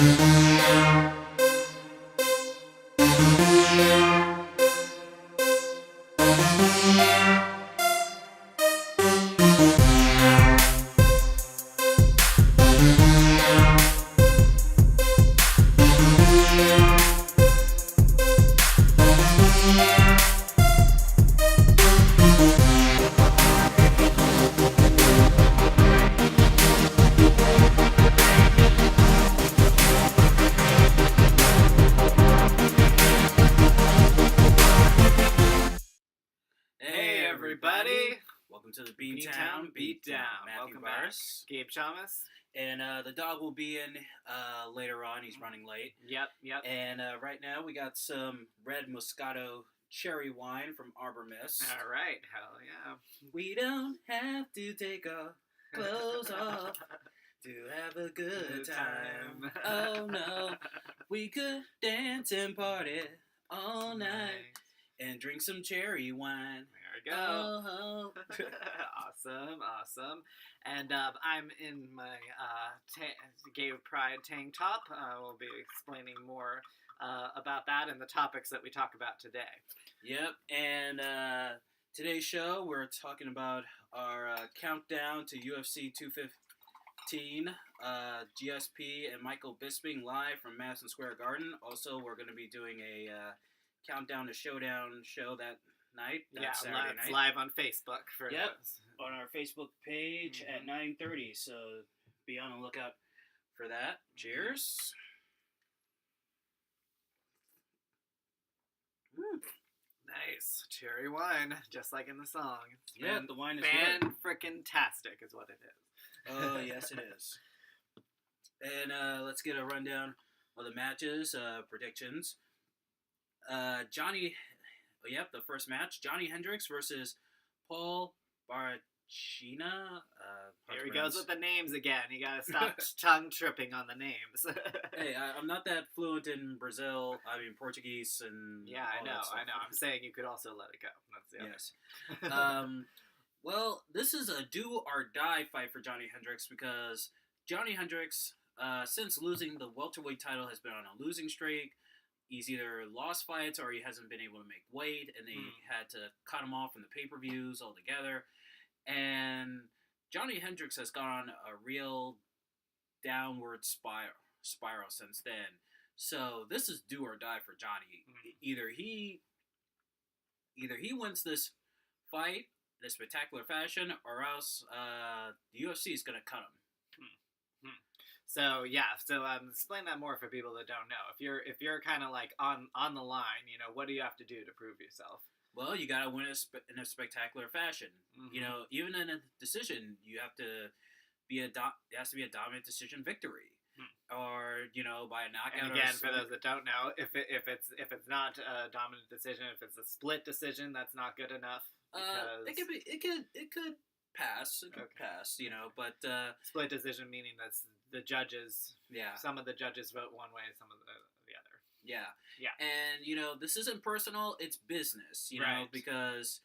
Hey everybody! Welcome to the Beantown Beatdown. Matthew Welcome Bars. back. Gabe Chalmers. And the dog will be in later on. He's running late. Yep. And right now we got some red Moscato cherry wine from Arbor Mist. All right. Hell yeah. We don't have to take our clothes off to have a good time. Oh no, we could dance and party all night and drink some cherry wine. There we go. Oh. Awesome. And I'm in my Gay Pride tank top. We'll be explaining more about that and the topics that we talk about today. Yep, and today's show we're talking about our countdown to UFC 215, GSP and Michael Bisping live from Madison Square Garden. Also, we're going to be doing a Countdown to Showdown show that night. Saturday night. It's live on Facebook for those. On our Facebook page at 9:30. So be on the lookout for that. Cheers. Nice cherry wine, just like in the song. The wine is good. Fan-frickin-tastic is what it is. Oh yes, it is. And let's get a rundown of the matches, predictions. The first match, Johnny Hendricks versus Paul Barachina. Here he goes with the names again. You gotta stop tongue tripping on the names. Hey, I'm not that fluent in Portuguese and yeah, I know. I'm saying you could also let it go. That's the yes. Well, this is a do or die fight for Johnny Hendricks because Johnny Hendricks, since losing the welterweight title, has been on a losing streak. He's either lost fights or he hasn't been able to make weight, and they had to cut him off from the pay-per-views altogether. And Johnny Hendricks has gone on a real downward spiral since then. So this is do or die for Johnny. Either he wins this fight in a spectacular fashion, or else the UFC is going to cut him. So explain that more for people that don't know. If you're kind of like on the line, what do you have to do to prove yourself? Well, you got to win in a spectacular fashion. Even in a decision, it has to be a dominant decision victory, or by a knockout. And again, for those that don't know, if it's not a dominant decision, if it's a split decision, that's not good enough. It could pass. It could pass. But split decision meaning that's the judges. Yeah. Some of the judges vote one way, some of the other. Yeah. Yeah. And this isn't personal; it's business. Right. Because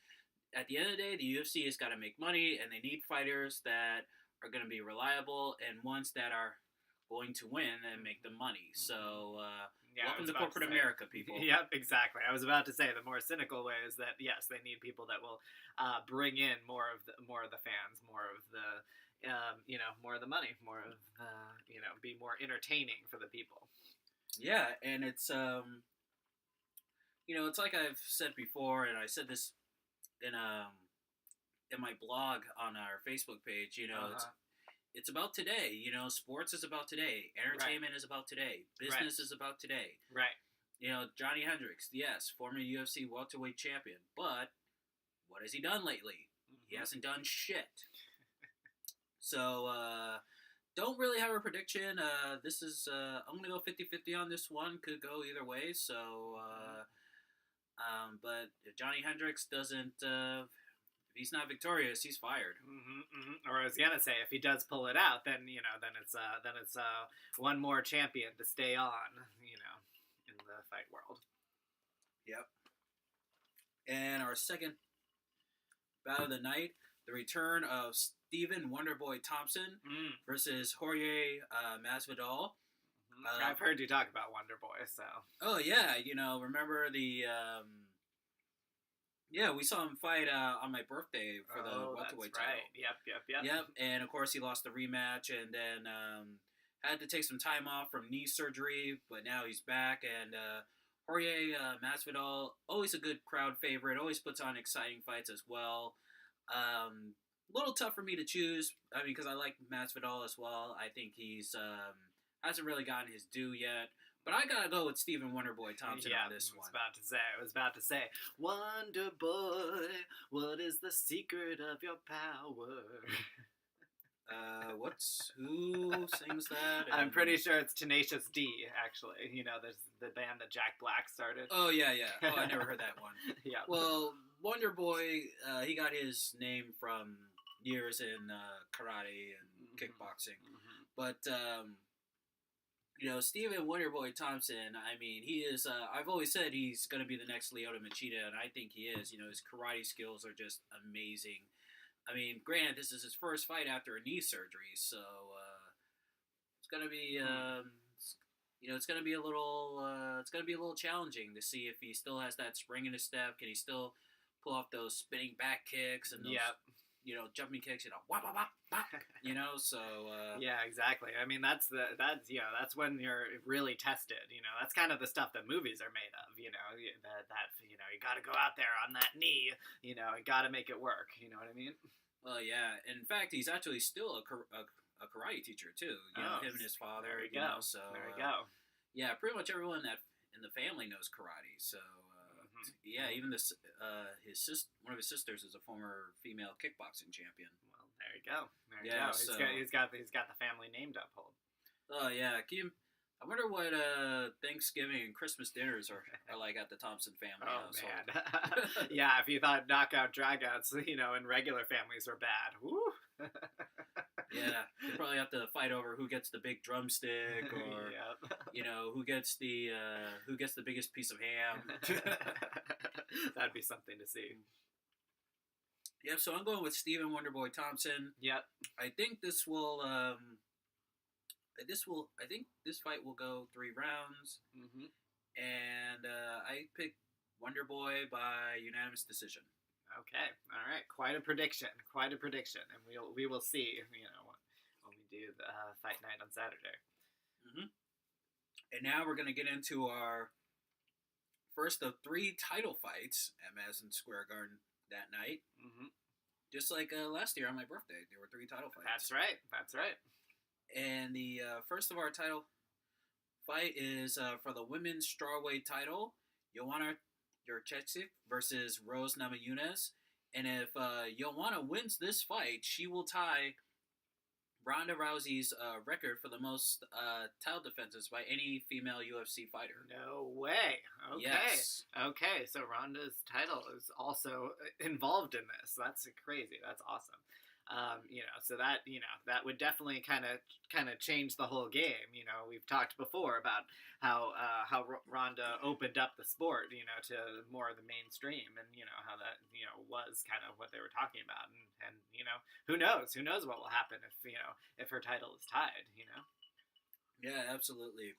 at the end of the day, the UFC has got to make money, and they need fighters that are going to be reliable and ones that are going to win and make them money. So, welcome to corporate America, people. Yep, exactly. I was about to say the more cynical way is that yes, they need people that will bring in more of the fans, more of the more of the money, more of be more entertaining for the people. Yeah, and it's it's like I've said before, and I said this in my blog on our Facebook page. It's about today. Sports is about today. Entertainment is about today. Business is about today. Right. Johnny Hendricks, yes, former UFC welterweight champion, but what has he done lately? He hasn't done shit. So, don't really have a prediction. This is, I'm going to go 50-50 on this one. Could go either way. So, but if Johnny Hendricks doesn't, if he's not victorious, he's fired. Or I was going to say, if he does pull it out, then it's one more champion to stay on, in the fight world. Yep. And our second bout of the night, the return of Stephen Wonderboy Thompson versus Jorge Masvidal. I've heard you talk about Wonder Boy, so. Oh yeah, remember the yeah, we saw him fight on my birthday for the welterweight title. Right. Yep, and of course he lost the rematch, and then had to take some time off from knee surgery, but now he's back. And Jorge Masvidal, always a good crowd favorite, always puts on exciting fights as well. A little tough for me to choose, because I like Masvidal as well. I think he's hasn't really gotten his due yet. But I gotta go with Stephen Wonderboy Thompson on this one. I was about to say, Wonder Boy, what is the secret of your power? Who sings that? I'm pretty sure it's Tenacious D, actually. There's the band that Jack Black started. Oh, yeah. Oh, I never heard that one. Yeah. Well, Wonder Boy, he got his name from years in karate and kickboxing. But, Stephen Wonderboy Thompson, he is, I've always said he's going to be the next Lyoto Machida, and I think he is. His karate skills are just amazing. Granted, this is his first fight after a knee surgery, so it's gonna be, it's gonna be a little challenging to see if he still has that spring in his step. Can he still pull off those spinning back kicks and those, jumping kicks? Wop, wop, wop, wop, So yeah, exactly. That's when you're really tested. That's kind of the stuff that movies are made of. You got to go out there on that knee. You got to make it work. You know what I mean? Well, yeah. In fact, he's actually still a karate teacher too. Him and his father. There we go. So there we go. Yeah, pretty much everyone that in the family knows karate. So yeah, even this one of his sisters is a former female kickboxing champion. Well, there you go. He's got the family name to uphold. Oh yeah, I wonder what Thanksgiving and Christmas dinners are like at the Thompson family household. Man. Yeah, if you thought knockout dragouts, in regular families were bad. Woo. Yeah, they probably have to fight over who gets the big drumstick, or who gets the biggest piece of ham. That'd be something to see. Yep. So I'm going with Stephen Wonderboy Thompson. Yep. I think this will. I think this fight will go 3 rounds. And I pick Wonderboy by unanimous decision. Okay, all right. Quite a prediction, and we will see. When we do the fight night on Saturday. And now we're gonna get into our first of 3 title fights at Madison Square Garden that night. Just like last year on my birthday, there were 3 title fights. That's right. And the first of our title fight is for the women's strawweight title, Joanna Jędrzejczyk versus Rose Namajunas. And if Joanna wins this fight, she will tie Ronda Rousey's record for the most title defenses by any female UFC fighter. No way. Okay. Yes. Okay, so Ronda's title is also involved in this. That's crazy. That's awesome. So that would definitely kind of change the whole game. We've talked before about how Ronda opened up the sport, to more of the mainstream, and how that was kind of what they were talking about, and who knows what will happen if her title is tied. Yeah, absolutely.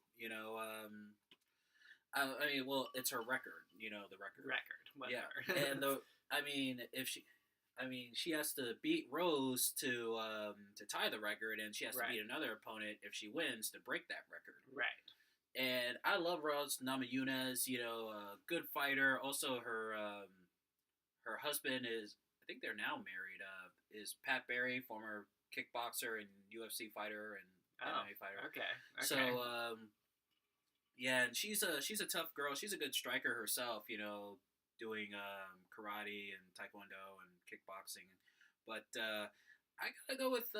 Well, it's her record. The record. Whatever. Yeah, and if she has to beat Rose to tie the record, and she has to beat another opponent if she wins to break that record. Right. And I love Rose Namajunas. A good fighter. Also, her husband is, I think they're now married. Is Pat Barry, former kickboxer and UFC fighter and MMA fighter. Okay. So yeah, and she's a tough girl. She's a good striker herself. Doing karate and taekwondo and kickboxing, but I gotta go with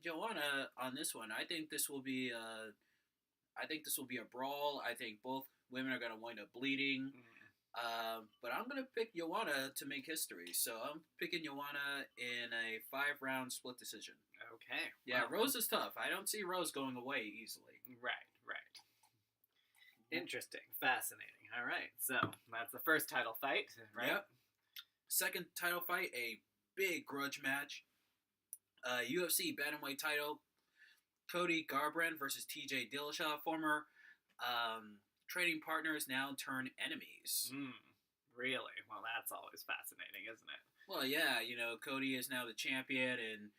Joanna on this one. I think this will be a brawl. I think both women are gonna wind up bleeding, but I'm gonna pick Joanna to make history. So I'm picking Joanna in a 5-round split decision. Okay. Yeah, Rose is tough. I don't see Rose going away easily. Right. Interesting. Fascinating. All right. So that's the first title fight, right? Yep. Second title fight, a big grudge match. UFC Bantamweight title, Cody Garbrandt versus TJ Dillashaw, former training partners now turn enemies. Really? Well, that's always fascinating, isn't it? Well, yeah, Cody is now the champion, and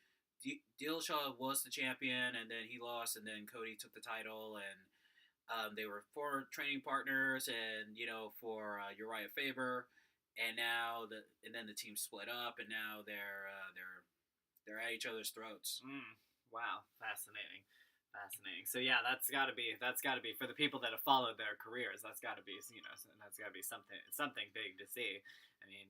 Dillashaw was the champion, and then he lost, and then Cody took the title, and they were former training partners, and for Uriah Faber, and then the team split up, and now they're at each other's throats. Wow, fascinating. So yeah, that's got to be for the people that have followed their careers. That's got to be something big to see. I mean,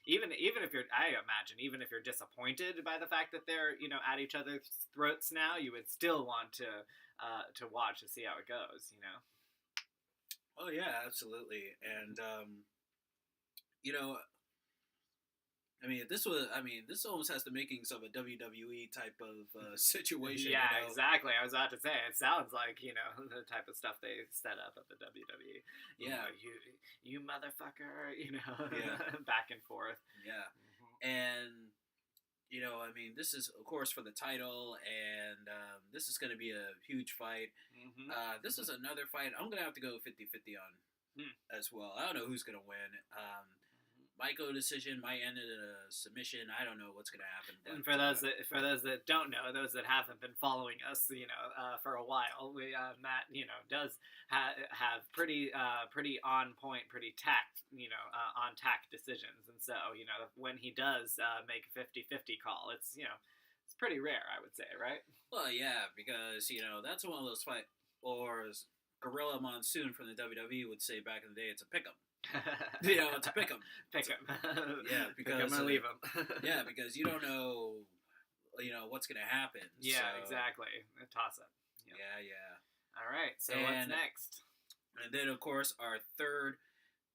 even if I imagine even if you're disappointed by the fact that they're at each other's throats now, you would still want to watch to see how it goes. Oh yeah, absolutely, and this almost has the makings of a WWE type of situation. Yeah, exactly. I was about to say, it sounds like, the type of stuff they set up at the WWE. Yeah. You motherfucker, Yeah. back and forth. Yeah. And, this is, of course, for the title, and this is going to be a huge fight. This is another fight I'm going to have to go 50-50 on as well. I don't know who's going to win. Might go decision, might end in a submission. I don't know what's going to happen. And for those that don't know, those that haven't been following us, for a while, Matt, does have pretty on point, pretty on tact decisions, and so when he does make a 50-50 call, it's it's pretty rare, I would say, right? Well, yeah, because that's one of those fight, or as Gorilla Monsoon from the WWE would say back in the day, it's a pick'em. To pick him. Yeah, because pick him and leave him. Yeah, because you don't know, what's going to happen. Yeah, so. Exactly. A toss-up. Yep. Yeah. All right, so what's next? And then, of course, our third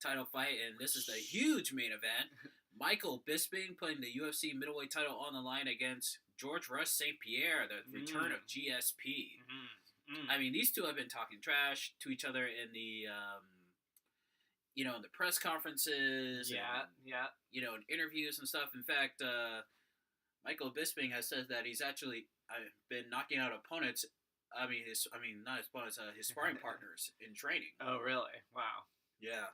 title fight, and this is the huge main event. Michael Bisping putting the UFC middleweight title on the line against George Rush St. Pierre, the return of GSP. I mean, these two have been talking trash to each other in the... in the press conferences, in interviews and stuff. In fact, Michael Bisping has said that he's actually been knocking out opponents. Not his opponents, his sparring partners in training. Oh, really? Wow. Yeah.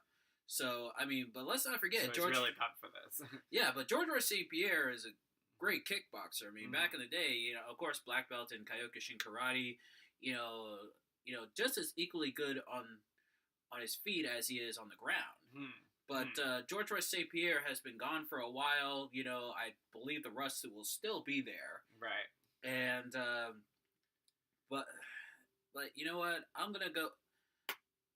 So, but let's not forget, so George. Really pumped for this. Yeah, but George Roy St. Pierre is a great kickboxer. Back in the day, of course, black belt in Kyokushin karate. Just as equally good on his feet as he is on the ground. But George Roy St. Pierre has been gone for a while. I believe the rust will still be there. Right. And, but you know what? I'm going to go...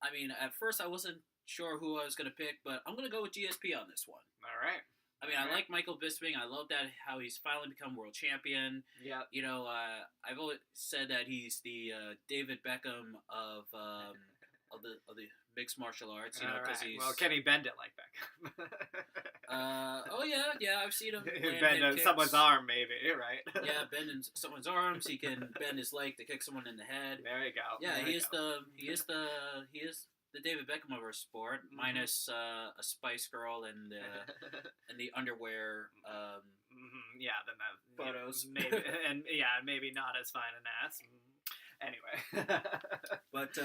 at first I wasn't sure who I was going to pick, but I'm going to go with GSP on this one. All right. I like Michael Bisping. I love that how he's finally become world champion. Yeah. I've always said that he's the David Beckham of the mixed martial arts, because he's... Well, can he bend it like Beckham? Oh yeah, I've seen him bend someone's arm, maybe, right? Yeah, bending someone's arms. He can bend his leg to kick someone in the head. There you go. Yeah, he is the David Beckham of our sport, minus a Spice Girl and the underwear. Yeah, then that photos. Maybe maybe not as fine an ass. Anyway, but.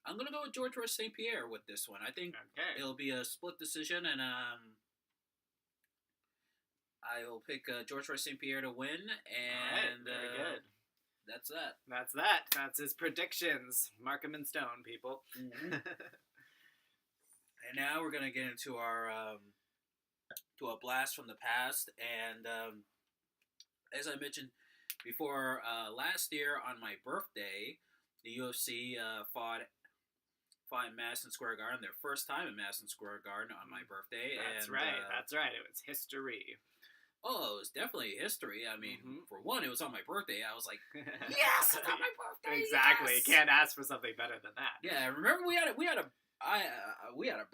I'm gonna go with George Roy St. Pierre with this one. I think it'll be a split decision, and I will pick George Roy St. Pierre to win. And very good. That's that. That's his predictions. Mark him in stone, people. Mm-hmm. And now we're gonna get into our to a blast from the past, and as I mentioned before, last year on my birthday. The UFC fought in Madison Square Garden, their first time in Madison Square Garden on my birthday. That's right. It was history. Oh, it was definitely history. For one, it was on my birthday. I was like, yes, it's on my birthday. Exactly. Yes! You can't ask for something better than that. Yeah, remember we had a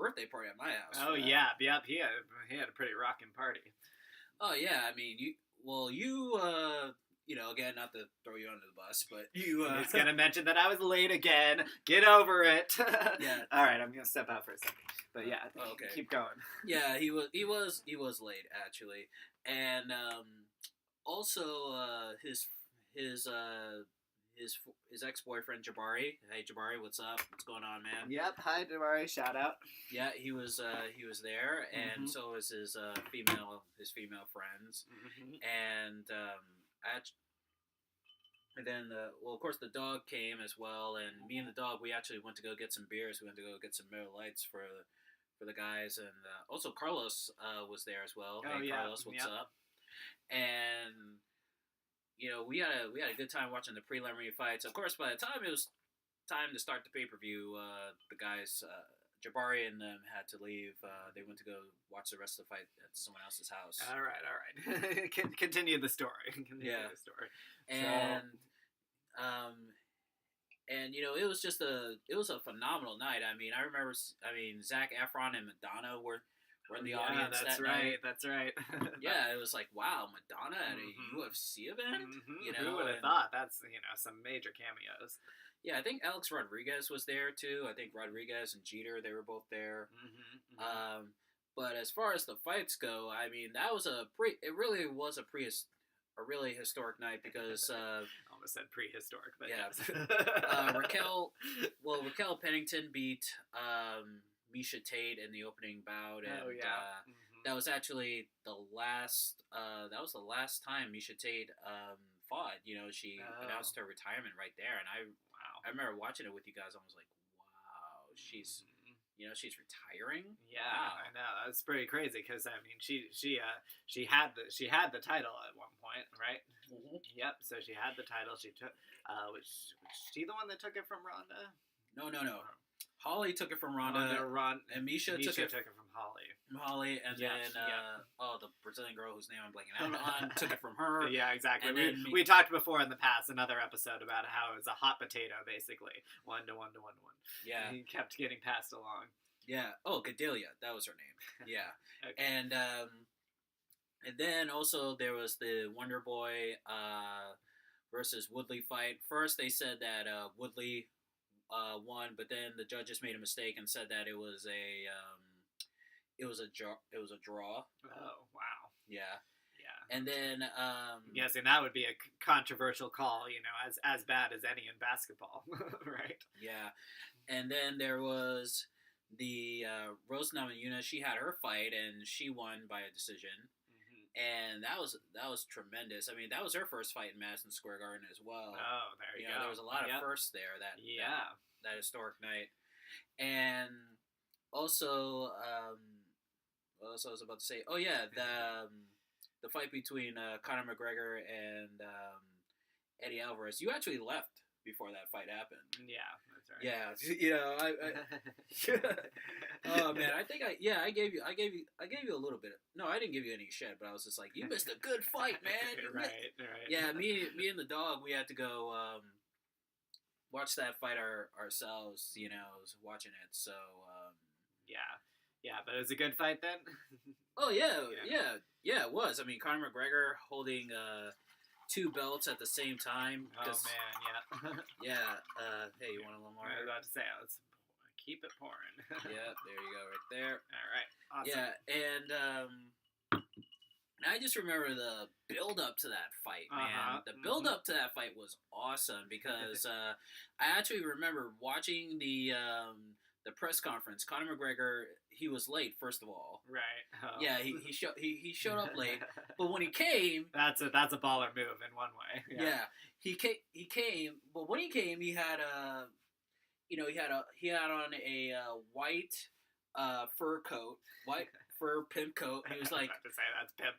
birthday party at my house. Oh yeah, yep. He had a pretty rocking party. Oh yeah, again, not to throw you under the bus, but you... He's going to mention that I was late again. Get over it. Yeah. All right, I'm going to step out for a second. But yeah, okay. Keep going. Yeah, he was late, actually. And also, his his ex-boyfriend Jabari. Hey Jabari, what's up? What's going on, man? Yep. Hi, Jabari. Shout out. Yeah, he was there, and so was his female friends, and and then well, of course, the dog came as well, and me and the dog, we actually went to go get some beers. We went to go get some Miller Lights for the guys, and also Carlos was there as well. Oh, hey yeah. Carlos, what's up? And we had a good time watching the preliminary fights. Of course, by the time it was time to start the pay-per-view, the guys, Jabari and them had to leave. They went to go watch the rest of the fight at someone else's house. All right. Continue the story. The story. And it was just it was a phenomenal night. I mean, I remember, Zac Efron and Madonna were in the audience that's that right, night. That's right. Yeah, it was like, wow, Madonna at a UFC event? Who would have thought? That's, some major cameos. Yeah, I think Alex Rodriguez was there, too. I think Rodriguez and Jeter, they were both there. But as far as the fights go, I mean, it really was a really historic night because... almost said prehistoric, but yeah. Raquel Pennington beat Misha Tate in the opening bout, and that was actually the last time Misha Tate fought. She announced her retirement right there, and I remember watching it with you guys. I was like, wow, she's retiring. Yeah, wow. I know, that's pretty crazy because I mean she had the title at one point, right? Yep. So she had the title. She took was she the one that took it from Ronda? No. Holly took it from Ronda. And Misha took it from Holly, and then the Brazilian girl whose name I'm blanking out on took it from her. Yeah, exactly. And we talked before in the past, another episode, about how it was a hot potato, basically, 1 to 1 to 1 to 1. Yeah, he kept getting passed along. Yeah. Oh, Gadelia, that was her name. Yeah. Okay. And then also there was the Wonder Boy versus Woodley fight. First they said that Woodley won, but then the judges made a mistake and said that it was a draw. Oh, wow. Yeah. And then yes, and that would be a controversial call, as bad as any in basketball, right? Yeah. And then there was the Rose Namajunas. She had her fight and she won by a decision. And that was tremendous. I mean, that was her first fight in Madison Square Garden as well. Oh, there you go. There was a lot of firsts there that historic night. And also, what else I was about to say? Oh yeah, the fight between Conor McGregor and Eddie Alvarez. You actually left before that fight happened. Yeah, that's right. Yeah, oh man, I think I gave you a little bit. No, I didn't give you any shit, but I was just like, you missed a good fight, man. Right. Yeah, me and the dog, we had to go watch that fight ourselves. Watching it. So yeah, but it was a good fight then. Oh yeah, it was. I mean, Conor McGregor holding 2 belts at the same time. Oh man, yeah. Hey, you want a little more? I was about to say, let's keep it pouring. Yeah, there you go, right there. All right, awesome. Yeah, and I just remember the build up to that fight, man. The build up to that fight was awesome because I actually remember watching the press conference. Conor McGregor, he was late, first of all. Right. Oh. Yeah, he showed up late, but when he came, that's a baller move in one way. Yeah, he came, but when he came, he had he had on a white fur coat, white fur pimp coat. He was like, I was about to say that's pimp.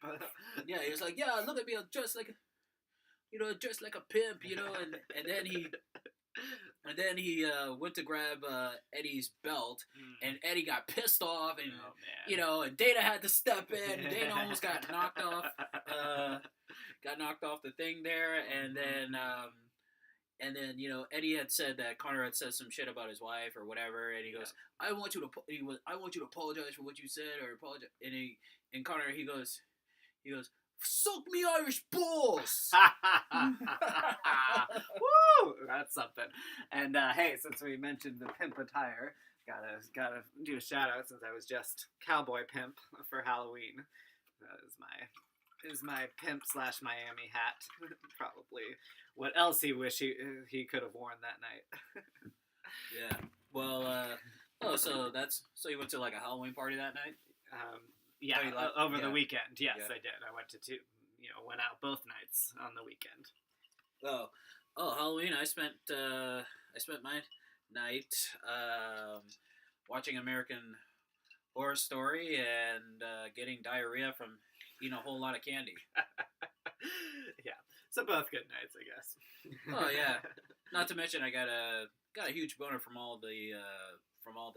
Yeah, he was like, yeah, look at me, I'm dressed like a pimp, and then he went to grab Eddie's belt, and Eddie got pissed off, and and Dana had to step in, and Dana almost got knocked off the thing there, and then Eddie had said that Conor had said some shit about his wife or whatever, and he goes, I want you to apologize for what you said, or apologize, and Conor he goes, suck me Irish balls. Woo! That's something. And hey, since we mentioned the pimp attire, gotta do a shout out since I was just cowboy pimp for Halloween. That is my pimp / Miami hat. Probably what else he wish he could have worn that night. Yeah. Well, so you went to like a Halloween party that night? Yeah, over the weekend. Yes, Yeah. I did. I went to went out both nights on the weekend. Halloween. I spent my night watching American Horror Story and getting diarrhea from eating a whole lot of candy. Yeah, so both good nights, I guess. Oh yeah. Not to mention, I got a huge boner from all the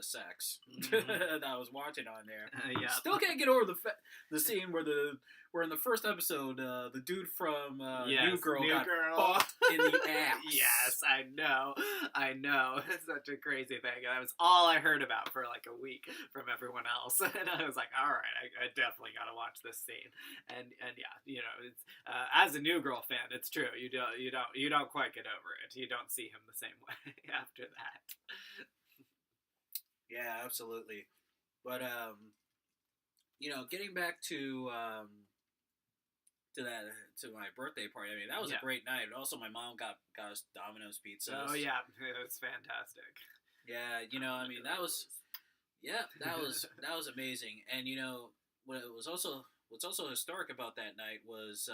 sex that I was watching on there. Yeah. Still can't get over the scene where in the first episode the dude from New Girl got fucked in the ass. Yes, I know. It's such a crazy thing. That was all I heard about for like a week from everyone else, and I was like, all right, I definitely got to watch this scene. And yeah, it's as a New Girl fan, it's true. You don't quite get over it. You don't see him the same way after that. Yeah, absolutely. But getting back to my birthday party. I mean, that was a great night. Also, my mom got us Domino's pizzas. Oh yeah, it was fantastic. Yeah, I mean, that was amazing. And what's also historic about that night was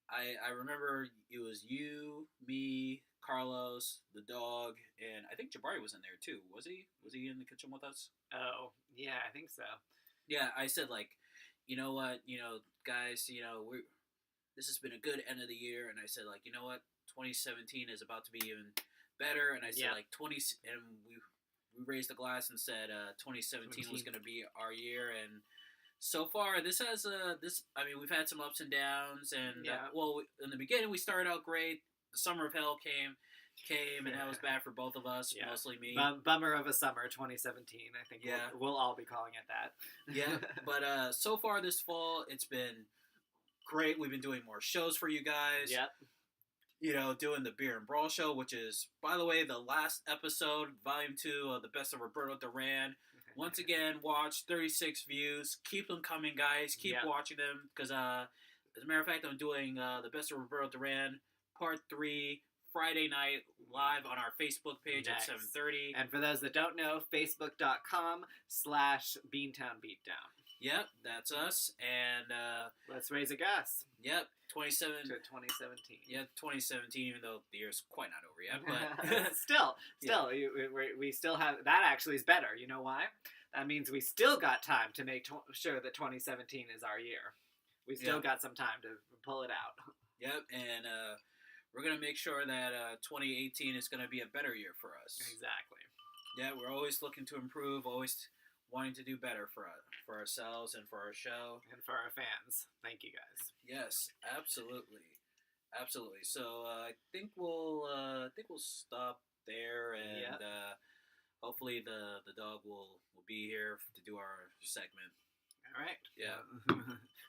I remember it was you, me, Carlos, the dog, and I think Jabari was in there too. Was he? Was he in the kitchen with us? Oh, yeah, I think so. Yeah, I said like, you know what, guys, this has been a good end of the year, and I said like, you know what, 2017 is about to be even better, and I said like and we raised the glass and said 2017 was going to be our year, and so far this has I mean, we've had some ups and downs, and in the beginning we started out great. The summer of hell came, and that was bad for both of us, mostly me. Bummer of a summer, 2017. I think we'll all be calling it that. Yeah, but so far this fall, it's been great. We've been doing more shows for you guys. Yep. Doing the Beer and Brawl show, which is, by the way, the last episode, Volume 2 of The Best of Roberto Duran. Once again, watch 36 views. Keep them coming, guys. Keep watching them, because as a matter of fact, I'm doing The Best of Roberto Duran Part 3 Friday night live on our Facebook page at 7:30. And for those that don't know, facebook.com/Beantown Beatdown. Yep, that's us. And let's raise a glass. Yep, 2017. Yeah, 2017, even though the year's quite not over yet. But still, we still have, that actually is better. You know why? That means we still got time to make sure that 2017 is our year. We still got some time to pull it out. Yep, and we're going to make sure that 2018 is going to be a better year for us. Exactly. Yeah, we're always looking to improve, always wanting to do better for ourselves and for our show. And for our fans. Thank you, guys. Yes, absolutely. Absolutely. So I think we'll stop there, and hopefully the dog will be here to do our segment. All right. Yeah.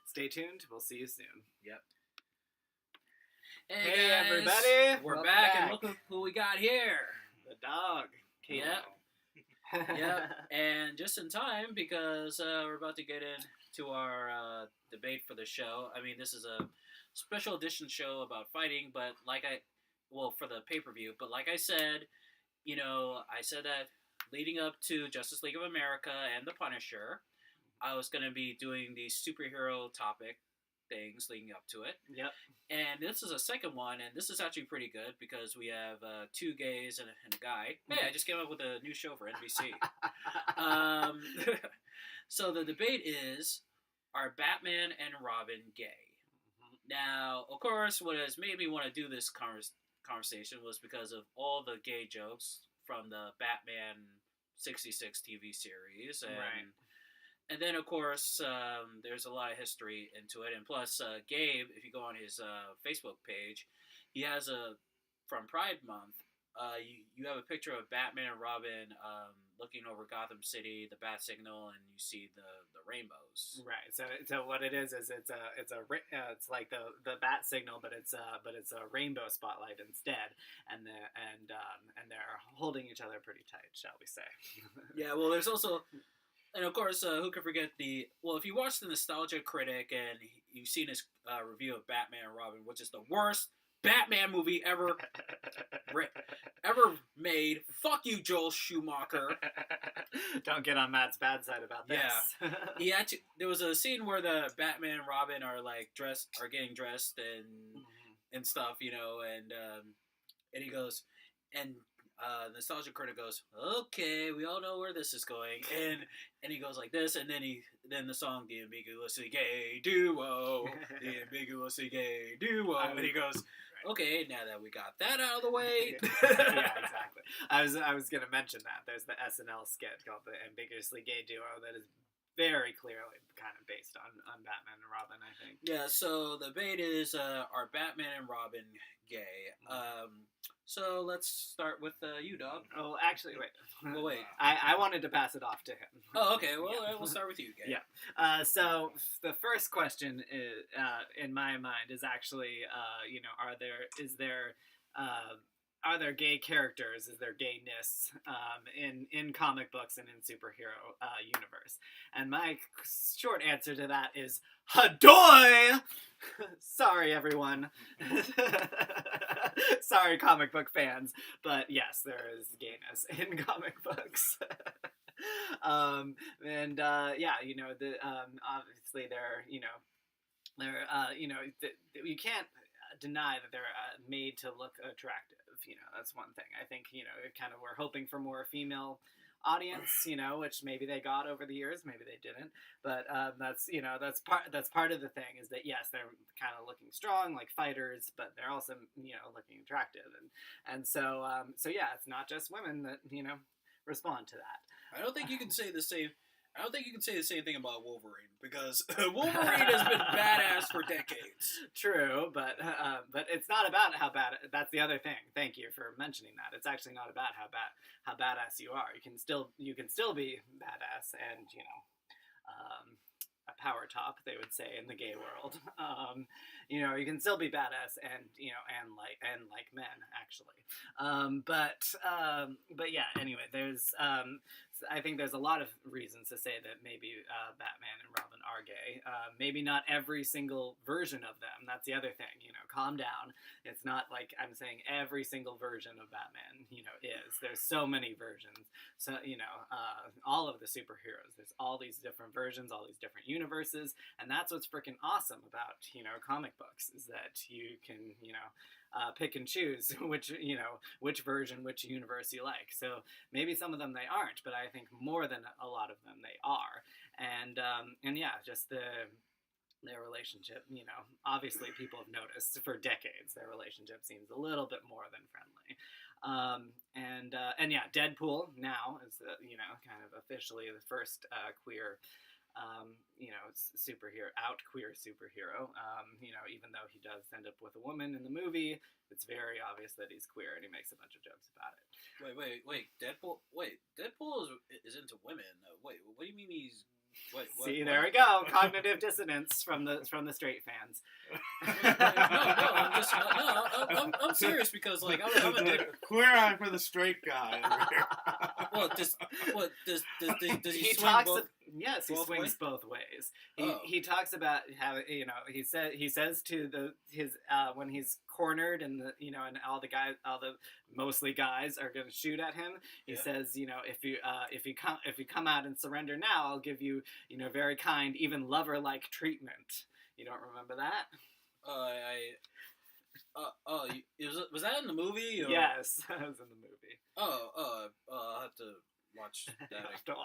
Stay tuned. We'll see you soon. Yep. Hey guys, everybody! We're back, and look who we got here. The dog. Yep. Yep. And just in time, because we're about to get into our debate for the show. I mean, this is a special edition show about fighting, but for the pay-per-view. But like I said, I said that leading up to Justice League of America and The Punisher, I was going to be doing these superhero topic things leading up to it. Yep. And this is a second one, and this is actually pretty good because we have two gays and a guy. Hey, I just came up with a new show for NBC. So the debate is, are Batman and Robin gay? Now, of course, what has made me want to do this conversation was because of all the gay jokes from the Batman 66 TV series. And, right. And then, of course, there's a lot of history into it. And plus, Gabe, if you go on his Facebook page, he has from Pride Month, you have a picture of Batman and Robin looking over Gotham City, the bat signal, and you see the rainbows. Right. So what it is it's like the bat signal, but it's a rainbow spotlight instead, and they're holding each other pretty tight, shall we say? Yeah. Well, there's also. And of course, who could forget if you watch the Nostalgia Critic and you've seen his review of Batman and Robin, which is the worst Batman movie ever made. Fuck you, Joel Schumacher. Don't get on Matt's bad side about this. Yeah. There was a scene where the Batman and Robin are like getting dressed and stuff, you know, and he goes, and Nostalgia Critic goes, okay, we all know where this is going, and he goes like this, and then the song, the ambiguously gay duo, and he goes, okay, now that we got that out of the way. Yeah, exactly. I was gonna mention that there's the SNL skit called the ambiguously gay duo that is very clearly kind of based on Batman and Robin, I think. Yeah, so the bait is are Batman and Robin gay? So let's start with you, dog. Oh, actually, wait. Well, wait. I wanted to pass it off to him. Oh, okay. Well, we'll start with you, gay. Yeah. So the first question is, in my mind, is actually, you know, are there gay characters? Is there gayness in comic books and in superhero universe? And my short answer to that is Hadoy! Sorry, everyone. Sorry, comic book fans. But yes, there is gayness in comic books. Yeah, you know, obviously you can't deny that they're made to look attractive. You know, that's one thing. I think, you know, kind of we're hoping for more female audience, you know, which maybe they got over the years, maybe they didn't, but that's part of the thing, is that yes, they're kind of looking strong like fighters, but they're also, you know, looking attractive, and so yeah, it's not just women that, you know, respond to that. I don't think you can say the same thing about Wolverine, because Wolverine has been badass for decades. True, but it's not about how bad. That's the other thing. Thank you for mentioning that. It's actually not about how badass you are. You can still be badass, and, you know, a power top, they would say in the gay world. You know, you can still be badass, and, you know, and like men, actually. But yeah. Anyway, I think there's a lot of reasons to say that maybe Batman and Robin are gay. Maybe not every single version of them. That's the other thing. You know, calm down. It's not like I'm saying every single version of Batman, you know, is. There's so many versions. So, you know, all of the superheroes. There's all these different versions, all these different universes, and that's what's freaking awesome about, you know, comic books, is that you can, you know, pick and choose which version, which universe you like. So maybe some of them they aren't, but I think more than a lot of them they are. And yeah, just their relationship, you know, obviously people have noticed for decades their relationship seems a little bit more than friendly. And yeah, Deadpool now is, you know, kind of officially the first queer, you know, queer superhero. You know, even though he does end up with a woman in the movie, it's very obvious that he's queer, and he makes a bunch of jokes about it. Wait, Deadpool is into women. Wait, what do you mean he's... See, there we go. Cognitive dissonance from the straight fans. I'm serious, because like I'm a queer eye for the straight guy over here. Well, does he swing talks both? Yes, he swings ways? both ways. Oh. He talks about how, you know, he says to his when he's cornered, and and all the mostly guys are going to shoot at him. He says, you know, if you come out and surrender now, I'll give you, you know, very kind, even lover-like treatment. You don't remember that? Was that in the movie? Or? Yes, that was in the movie. I'll have to watch that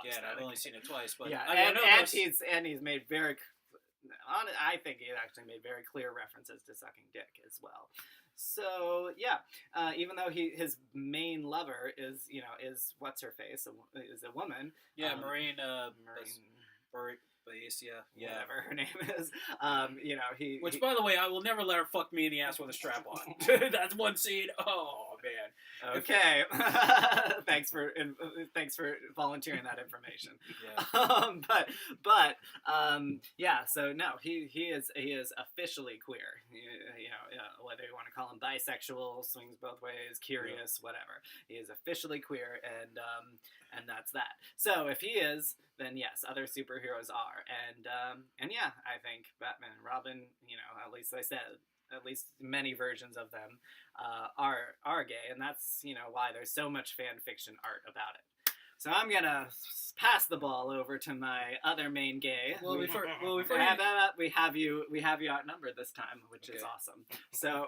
again. I've only seen it twice, but yeah, he's made very. I think he actually made very clear references to sucking dick as well. So yeah, even though his main lover is what's her face, is a woman. Yeah, Marine. Whatever her name is. You know, Which, by the way, I will never let her fuck me in the ass with a strap on. That's one scene. Oh man. Okay. Thanks for volunteering that information. Yeah. Yeah. So no, he is officially queer. You know, whether you want to call him bisexual, swings both ways, curious, whatever. He is officially queer, and that's that. So if he is, then yes, other superheroes are, and yeah, I think Batman and Robin, you know, at least I said at least many versions of them, are gay, and that's why there's so much fan fiction art about it. So I'm gonna pass the ball over to my other main gay. We have you outnumbered this time, which is awesome. So,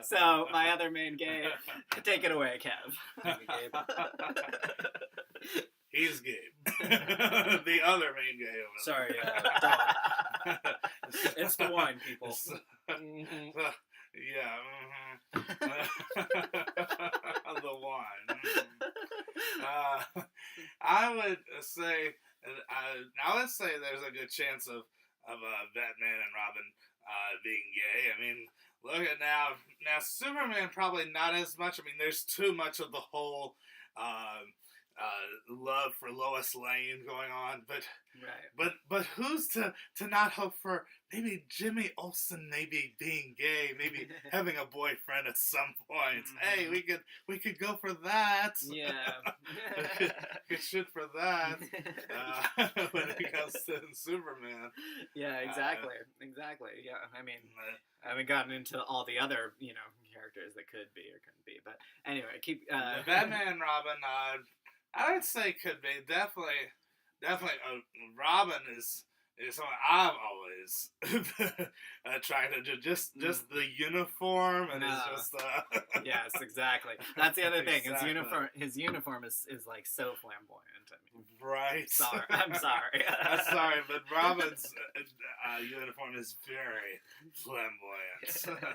so my other main gay, take it away, Kev. Thank you, Gabe. He's Gabe. The other main gay over there. Sorry, dog. It's the wine, people. Yeah. The wine. I would say there's a good chance of Batman and Robin being gay. I mean, look at now Superman probably not as much. I mean, there's too much of the whole love for Lois Lane going on, but who's to not hope for maybe Jimmy Olsen maybe being gay, maybe having a boyfriend at some point. Hey, we could go for that. Yeah. we could shoot for that when it comes to Superman. Yeah, exactly. Yeah, I mean, I haven't gotten into all the other characters that could be or couldn't be, but anyway, keep Batman and Robin. I would say could be definitely. Robin is something I've always attracted to. Just the uniform and it's just. Yes, exactly. That's the other thing. Exactly. His uniform is like so flamboyant. I mean, right. I'm sorry. I'm sorry, but Robin's uniform is very flamboyant.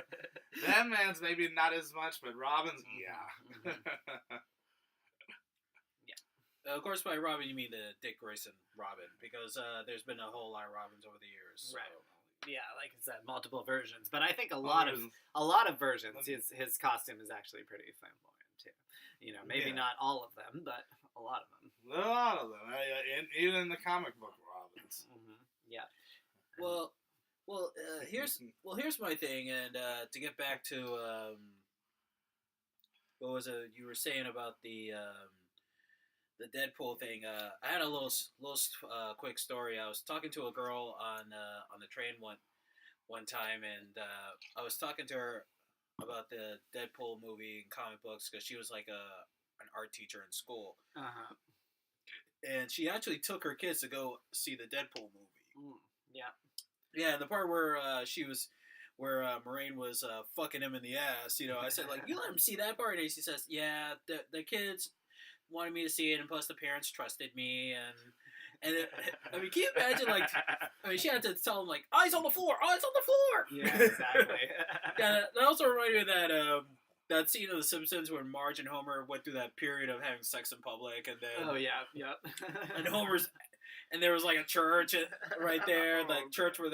Batman's maybe not as much, but Robin's yeah. Of course, by Robin, you mean the Dick Grayson Robin, because there's been a whole lot of Robins over the years. So. Right. Yeah, like I said, multiple versions, but I think a lot of versions, his costume is actually pretty flamboyant too. Maybe not all of them, but a lot of them. A lot of them, even in the comic book Robins. Mm-hmm. Yeah. Well, here's my thing, and to get back to what was it you were saying about the Deadpool thing. I had a little quick story. I was talking to a girl on the train one time, and I was talking to her about the Deadpool movie and comic books because she was like an art teacher in school. Uh-huh. And she actually took her kids to go see the Deadpool movie. Yeah. Yeah, the part where Moraine was fucking him in the ass. I said like, you let him see that part, and she says, yeah, the kids wanted me to see it, and plus the parents trusted me, and I mean, can you imagine, like, she had to tell them, like, eyes on the floor! Yeah, exactly. Yeah, that also reminded me of that scene of The Simpsons where Marge and Homer went through that period of having sex in public, and then... Oh, yeah, yep. And there was, like, a church right there, like, church where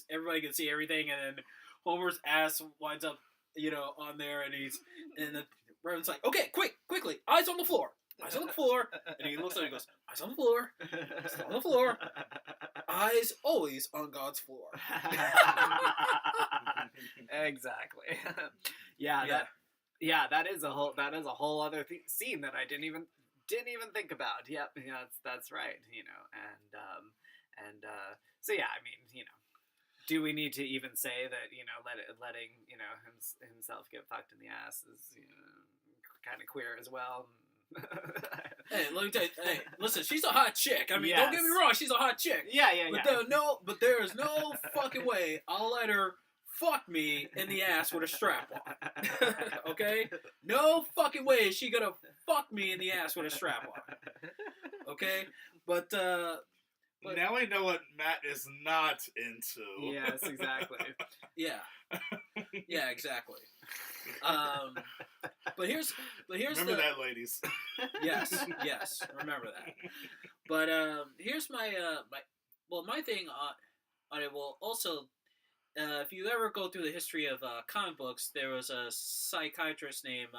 everybody could see everything, and then Homer's ass winds up, on there, and the Reverend's like, okay, quickly, eyes on the floor! Eyes on the floor. And he looks at it and goes, eyes on the floor. Eyes on the floor. Eyes always on God's floor. Exactly. That is a whole other scene that I didn't even think about. Yep. Yeah, that's right. So yeah, I mean, do we need to even say that, letting, himself get fucked in the ass is, kind of queer as well? Hey, let me tell you. Hey, listen, she's a hot chick. I mean, Don't get me wrong, she's a hot chick. Yeah. But there is no fucking way I'll let her fuck me in the ass with a strap on. Okay? No fucking way is she gonna fuck me in the ass with a strap on. Okay? But now we know what Matt is not into. Yes, exactly. Yeah. Yeah, exactly. But here's remember that, ladies. Yes, remember that. But here's my thing on it. Well, also, if you ever go through the history of comic books, there was a psychiatrist named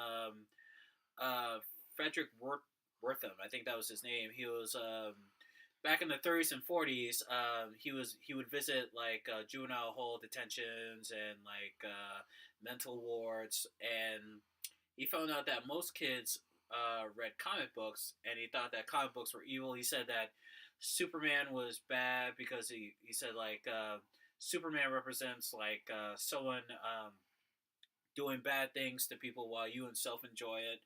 Frederick Wertham. I think that was his name. He was back in the 30s and 40s. He would visit like juvenile hall detentions and like mental wards, and he found out that most kids read comic books, and he thought that comic books were evil. He said that Superman was bad because he said like Superman represents like someone doing bad things to people while you himself enjoy it.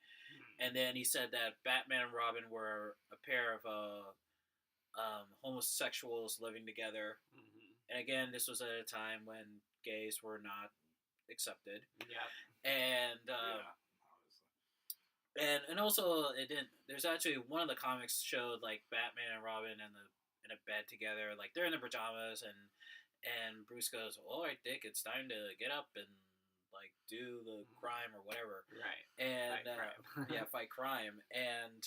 And then he said that Batman and Robin were a pair of homosexuals living together. And again, this was at a time when gays were not accepted. Yeah. And and also it didn't. There's actually one of the comics showed like Batman and Robin in a bed together, like they're in their pajamas, and Bruce goes, "All right, Dick, it's time to get up and like do the crime or whatever." Right. And Fight crime. fight crime. And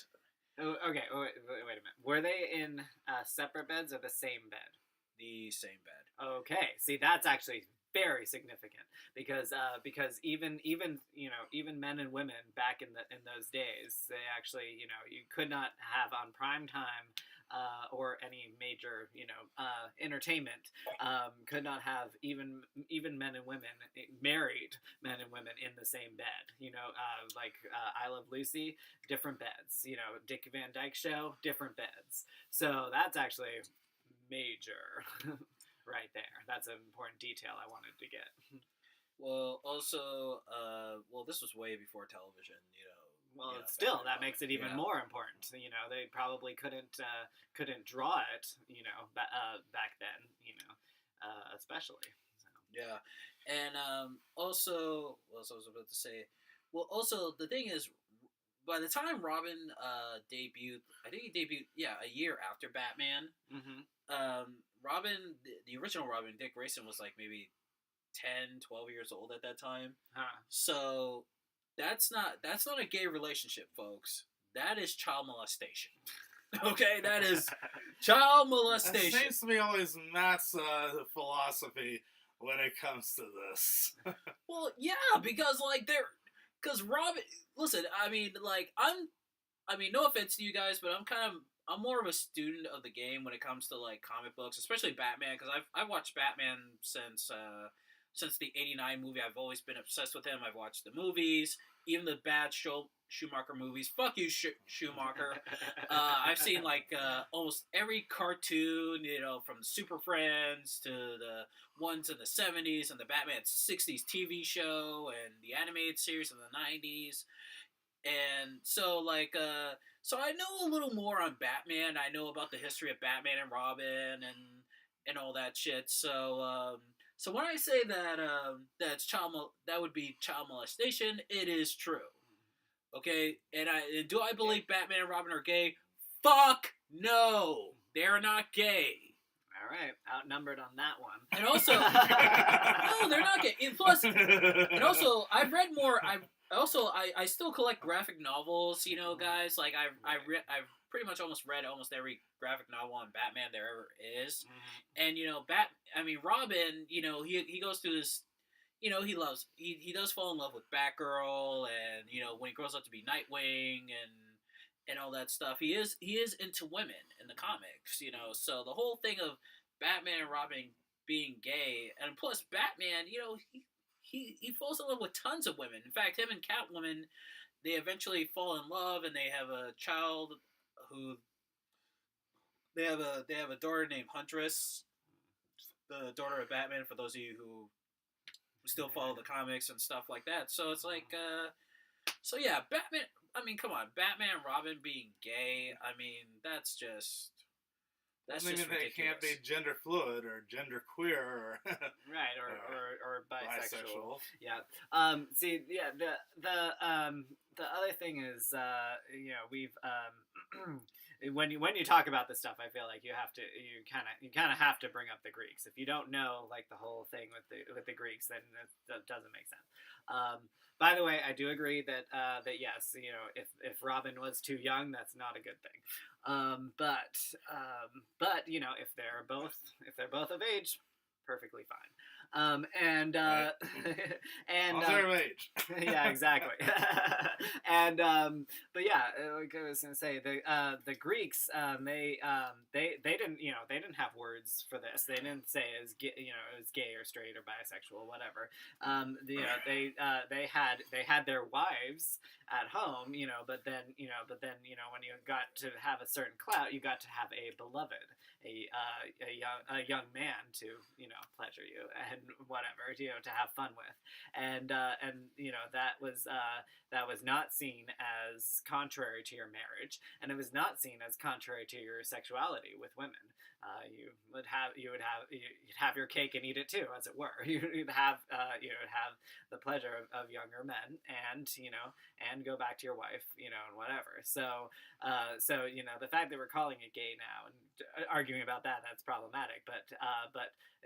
okay, wait a minute. Were they in separate beds or the same bed? the same bed. Okay, see that's actually very significant because even men and women back in those days, they actually, you could not have on prime time or any major entertainment, could not have even men and women, married men and women in the same bed. Like I Love Lucy, different beds. Dick Van Dyke Show, different beds. So that's actually major. Right there. That's an important detail I wanted to get. Well, also, this was way before television, Well, Yeah, still, Batman that makes it even yeah. more important. They probably couldn't draw it, back then, especially. So. Yeah, and also, what else I was about to say? Well, also the thing is, by the time Robin debuted, I think he debuted, a year after Batman. Mm-hmm. Robin, the original Robin, Dick Grayson, was like maybe 10, 12 years old at that time. Huh. So that's not a gay relationship, folks. That is child molestation. Okay, that is child molestation. That seems to be always Matt's philosophy when it comes to this. Well, yeah, because Robin. Listen, I mean, no offense to you guys, but I'm more of a student of the game when it comes to like comic books, especially Batman, because I've watched Batman since the '89 movie. I've always been obsessed with him. I've watched the movies, even the bad Schumacher movies. Fuck you, Schumacher. I've seen almost every cartoon, from Super Friends to the ones in the '70s and the Batman '60s TV show and the animated series in the '90s. And so, so I know a little more on Batman. I know about the history of Batman and Robin and all that shit. So, so when I say that that's that would be child molestation, it is true. Okay, and do I believe Batman and Robin are gay? Fuck no, they're not gay. All right, outnumbered on that one. And also, no, they're not gay. And plus, and also, I've read more. I still collect graphic novels, guys. Like I've pretty much almost read almost every graphic novel on Batman there ever is. And Robin, he goes through this, he does fall in love with Batgirl, and when he grows up to be Nightwing and all that stuff, he is into women in the comics, So the whole thing of Batman and Robin being gay, and plus Batman, he falls in love with tons of women. In fact, him and Catwoman, they eventually fall in love, and they have a child who they have a daughter named Huntress, the daughter of Batman. For those of you who still follow the comics and stuff like that, so it's like, so yeah, Batman. I mean, come on, Batman and Robin being gay. I mean, that's just. That's just ridiculous. They can't be gender fluid or gender queer or right or bisexual. Yeah. See, yeah. The other thing is, we've when you talk about this stuff, I feel like you kind of have to bring up the Greeks. If you don't know like the whole thing with the Greeks, then that doesn't make sense. By the way, I do agree that yes, if Robin was too young, that's not a good thing. But if they're both of age, perfectly fine. And and Also their age. yeah, exactly. And but yeah, like I was gonna say, the Greeks, they didn't, they didn't have words for this. They didn't say as it was gay or straight or bisexual, whatever. They had their wives at home, when you got to have a certain clout, you got to have a beloved, a young man to pleasure you and whatever, to have fun with. And that was not seen as contrary to your marriage, and it was not seen as contrary to your sexuality with women. You'd have your cake and eat it too, as it were. You'd have the pleasure of younger men, and go back to your wife, and whatever. So the fact that we're calling it gay now and arguing about that's problematic. But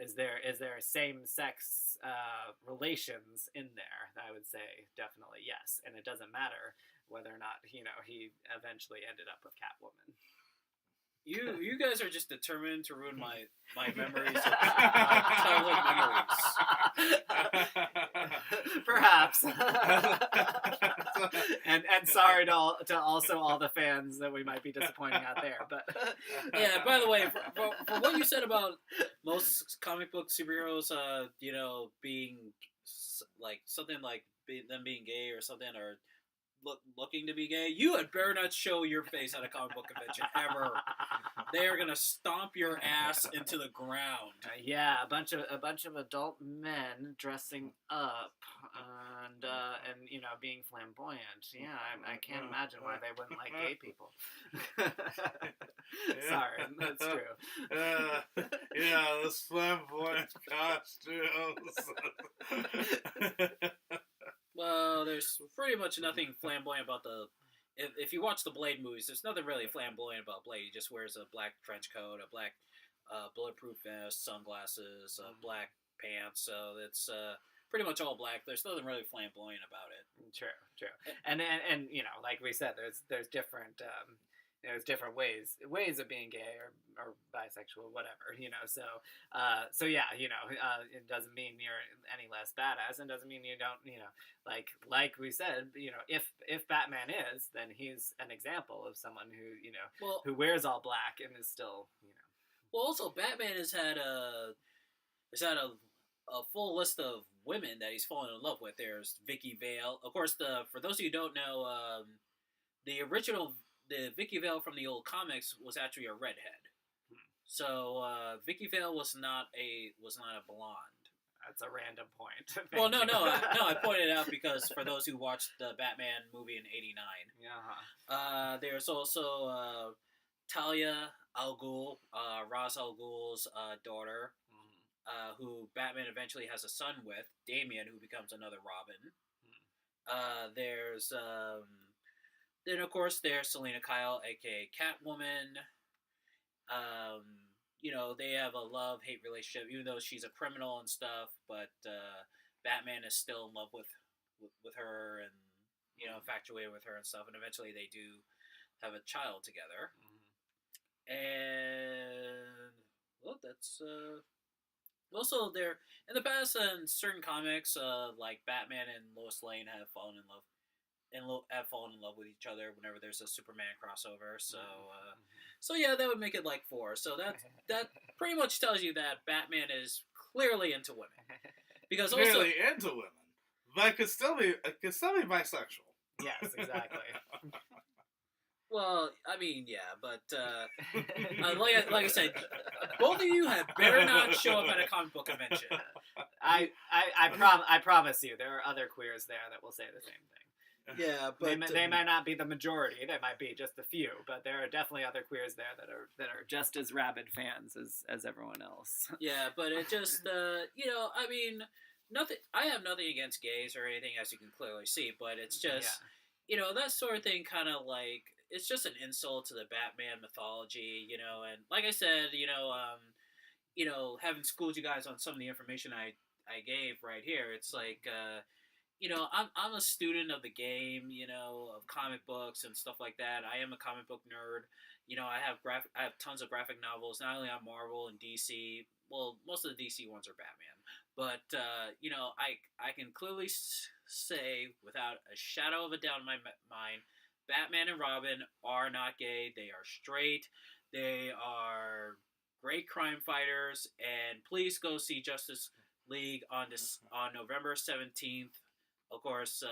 is there same sex relations in there? I would say definitely yes, and it doesn't matter whether or not he eventually ended up with Catwoman. You guys are just determined to ruin my memories of childhood memories. Perhaps. and sorry to also all the fans that we might be disappointing out there, but yeah. By the way, for what you said about most comic book superheroes, being like something like them being gay or something, or looking to be gay, you had better not show your face at a comic book convention ever. They are gonna stomp your ass into the ground. Yeah, a bunch of adult men dressing up and being flamboyant. Yeah, I can't imagine why they wouldn't like gay people. Sorry, that's true. Those flamboyant costumes. Well, there's pretty much nothing flamboyant about the... If you watch the Blade movies, there's nothing really flamboyant about Blade. He just wears a black trench coat, a black bulletproof vest, sunglasses, black pants. So it's pretty much all black. There's nothing really flamboyant about it. True. And like we said, there's different... there's different ways of being gay or bisexual, whatever, so yeah, it doesn't mean you're any less badass, and doesn't mean you don't, like we said, if Batman is, then he's an example of someone who, who wears all black and is still, Well, also, Batman has had a full list of women that he's fallen in love with. There's Vicky Vale. Of course, for those of you who don't know, the Vicky Vale from the old comics was actually a redhead. So Vicky Vale was not a blonde. That's a random point. Well, no, I pointed it out because for those who watched the Batman movie in '89, there's also Talia al Ghul, Ra's al Ghul's daughter, who Batman eventually has a son with, Damian, who becomes another Robin. There's then, of course, there's Selena Kyle, a.k.a. Catwoman. They have a love-hate relationship, even though she's a criminal and stuff, but Batman is still in love with her and, infatuated with her and stuff, and eventually they do have a child together. And, well, that's... Also, there in the past, in certain comics, like Batman and Lois Lane have fallen in love with each other whenever there's a Superman crossover. So yeah, that would make it like 4. So that pretty much tells you that Batman is clearly into women. Because clearly into women, but could still be bisexual. Yes, exactly. Well, I mean, yeah, but like I said, both of you had better not show up at a comic book convention. I promise you, there are other queers there that will say the same thing. Yeah, but they might not be the majority. They might be just a few, but there are definitely other queers there that are just as rabid fans as everyone else. Yeah, but it just I mean, nothing. I have nothing against gays or anything, as you can clearly see, but it's just that sort of thing. Kind of like it's just an insult to the Batman mythology, And like I said, having schooled you guys on some of the information I gave right here, it's like. I'm a student of the game, of comic books and stuff like that. I am a comic book nerd. I have tons of graphic novels, not only on Marvel and DC. Well, most of the DC ones are Batman, But I can clearly say without a shadow of a doubt in my mind, Batman and Robin are not gay. They are straight. They are great crime fighters. And please go see Justice League on November 17th. Of course,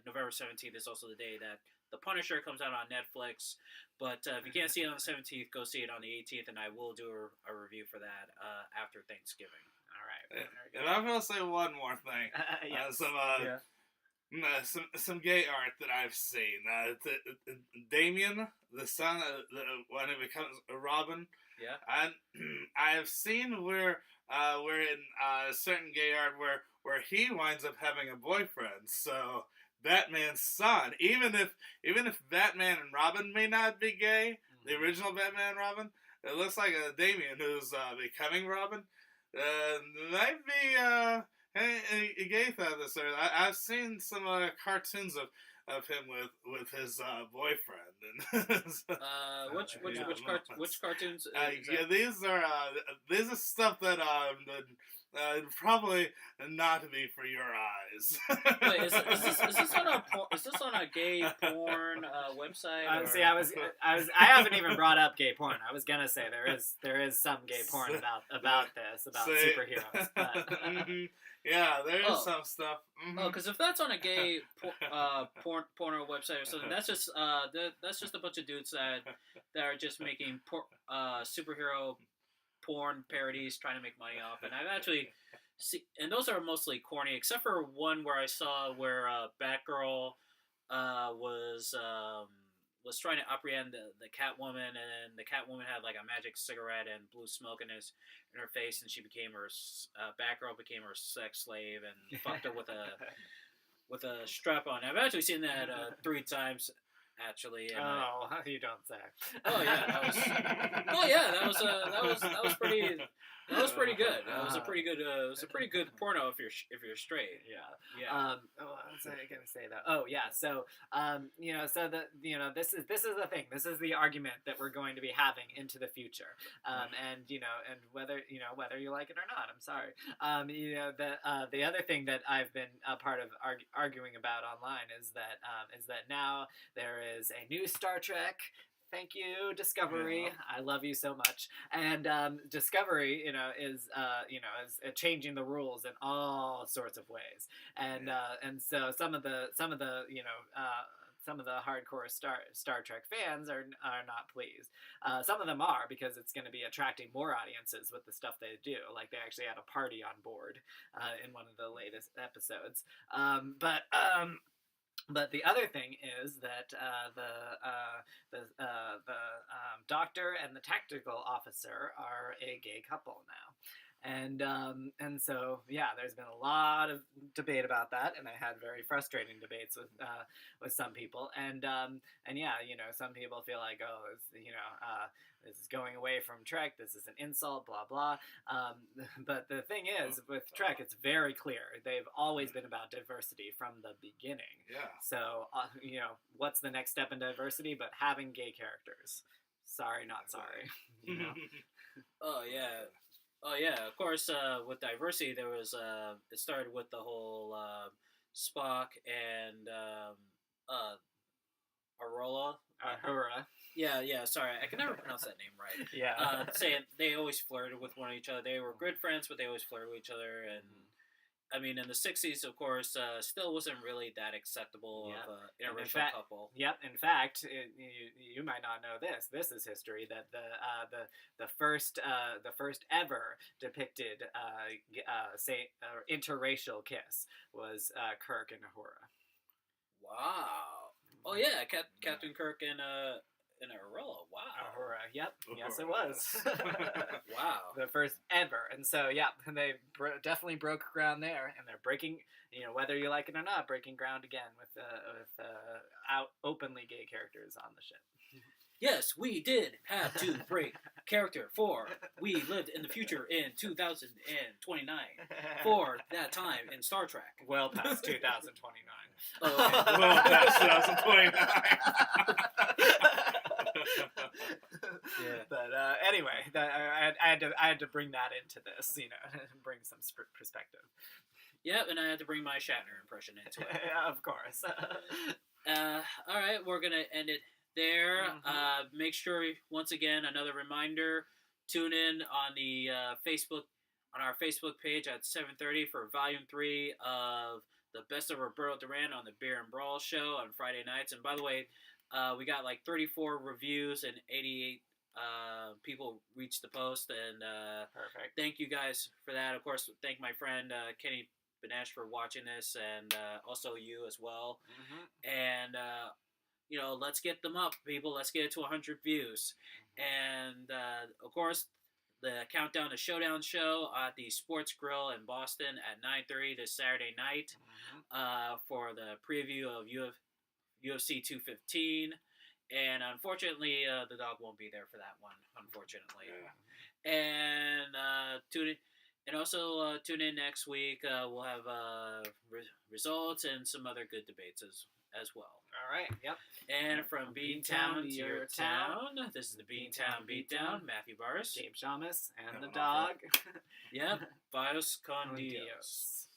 November 17th is also the day that The Punisher comes out on Netflix. But if you can't see it on the 17th, go see it on the 18th, and I will do a review for that after Thanksgiving. All right. And I'm gonna say one more thing. Yes. Some gay art that I've seen. Damien, the son, when it becomes Robin. Yeah. I have seen where in certain gay art where he winds up having a boyfriend. So Batman's son, even if Batman and Robin may not be gay, the original Batman and Robin, it looks like a Damien who's becoming Robin. Might be a gay thought this early. I've seen some cartoons of him with his boyfriend. And which cartoons? Yeah, these are stuff that probably not to be for your eyes. Wait, is this on a gay porn website? See, I haven't even brought up gay porn. I was gonna say there is some gay porn about superheroes. But, yeah, there is some stuff. Mm-hmm. Oh, because if that's on a gay porno website or something, that's just a bunch of dudes that are just making superhero porn parodies trying to make money off. And I've actually and those are mostly corny, except for one where I saw where Batgirl was trying to apprehend the Catwoman, and the Catwoman had like a magic cigarette and blew smoke in her face, and she became Batgirl became her sex slave and fucked her with a strap on. I've actually seen that 3 times. Actually, you don't say. Oh yeah, that was pretty good. That was a pretty good porno if you're straight. Yeah. What was I gonna say though? Oh yeah. So this is the thing. This is the argument that we're going to be having into the future. And whether you like it or not. I'm sorry. The other thing that I've been a part of arguing about online is that now there is a new Star Trek. Thank you, Discovery. Yeah. I love you so much. And Discovery, is changing the rules in all sorts of ways. And so some of the hardcore Star Trek fans are not pleased. Some of them are, because it's going to be attracting more audiences with the stuff they do. Like, they actually had a party on board in one of the latest episodes. But the other thing is that the doctor and the tactical officer are a gay couple now. And so there's been a lot of debate about that, and I had very frustrating debates with some people, and some people feel like, this is going away from Trek, this is an insult, blah blah. But the thing is, with Trek, it's very clear they've always been about diversity from the beginning. Yeah. So what's the next step in diversity but having gay characters? Sorry, not sorry. Oh yeah, of course, with diversity, there was, it started with the whole Spock and Uhura. Yeah, sorry, I can never pronounce that name right. Yeah. Saying they always flirted with one each other. They were good friends, but they always flirted with each other. And I mean, in the 60s, of course, still wasn't really that acceptable of an interracial couple. Yep. In fact, you might not know this. This is history, that the first ever depicted interracial kiss was Kirk and Uhura. Wow. Oh yeah, Captain Kirk and Uhura. Wow. Uhura. Yep. Yes, it was. Wow. The first ever. And so, they definitely broke ground there, and they're breaking, whether you like it or not, breaking ground again with openly gay characters on the ship. Yes, we did have to break character for we lived in the future in 2029 for that time in Star Trek. Well past 2029. Oh, okay. Well past 2029. Yeah. But anyway, I had to bring that into this, bring some perspective. Yep, and I had to bring my Shatner impression into it. Of course. All right, we're gonna end it there. Mm-hmm. Make sure, once again, another reminder: tune in on the Facebook, on our Facebook page at 7:30 for Volume 3 of the Best of Roberto Duran on the Beer and Brawl show on Friday nights. And by the way, we got like 34 reviews and 88 people reached the post. And Perfect. thank you guys for that. Of course, thank my friend Kenny Benesh for watching this, and also you as well. Mm-hmm. And let's get them up, people. Let's get it to 100 views. And of course, the Countdown to Showdown show at the Sports Grill in Boston at 9:30 this Saturday night for the preview of UFC 215. And unfortunately, the dog won't be there for that one. Unfortunately, and tune in. And also tune in next week. We'll have results and some other good debates as well. All right. Yep. And from Beantown to your town, this is the Beantown Beatdown. Matthew Barris, James Shamus, and the Kevin dog. Yep. Bios con Dios.